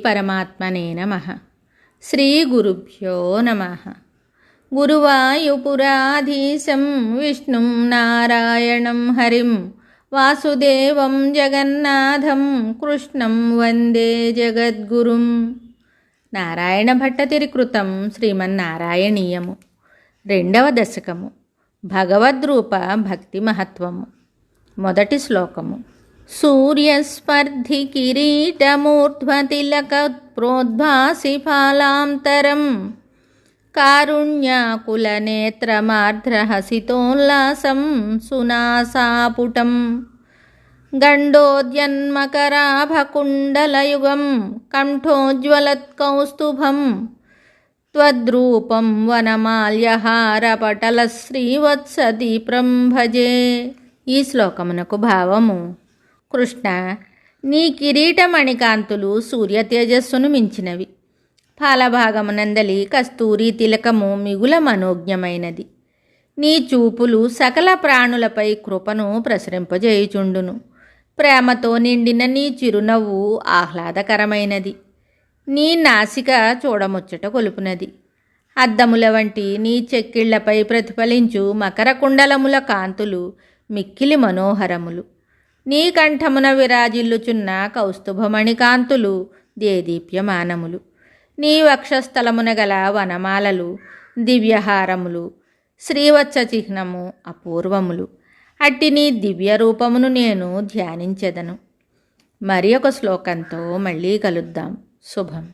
పరమాత్మనే నమః. శ్రీ గురుభ్యో నమః. గురువాయుపురాధీశం విష్ణుం నారాయణం హరిం వాసుదేవం జగన్నాథం కృష్ణం వందే జగద్గురుం. నారాయణ భట్టతిరి కృతం శ్రీమన్నారాయణీయము. 2వ దశకము. భగవద్రూప భక్తి మహత్వము. మొదటి శ్లోకము. సూర్యస్పర్ధి కిరీటమూర్ధ్వతిలక ప్రోద్భాసి ఫాలాంతరం కారుణ్యాకుల నేత్రమార్ద్రహసితోల్లాసం సునాసాపుటం గండోద్యన్మకరాభకుండలయుగం కంఠోజ్వలత్కౌస్తుభం త్వద్రూపం వనమాల్యహారపటల శ్రీవత్సదీప్రం భజే. ఈ శ్లోకమునకు భావము. కృష్ణ, నీ కిరీటమణికాంతులు సూర్య తేజస్సును మించినవి. ఫాలభాగమునందలి కస్తూరి తిలకము మిగుల మనోజ్ఞమైనది. నీ చూపులు సకల ప్రాణులపై కృపను ప్రసరింపజేయుచుండును. ప్రేమతో నిండిన నీ చిరునవ్వు ఆహ్లాదకరమైనది. నీ నాసిక చూడముచ్చట కొలుపునది. అద్దముల వంటి నీ చెక్కిళ్లపై ప్రతిఫలించు మకర కుండలముల కాంతులు మిక్కిలి మనోహరములు. నీ కంఠమున విరాజిల్లుచున్న కౌస్తుభమణి కాంతులు దేదీప్యమానములు. నీ వక్షస్థలమున గల వనమాలలు దివ్యహారములు, శ్రీవత్స చిహ్నము అపూర్వములు. అట్టి నీ దివ్య రూపమును నేను ధ్యానించెదను. మరి ఒక శ్లోకంతో మళ్ళీ కలుద్దాం. శుభం.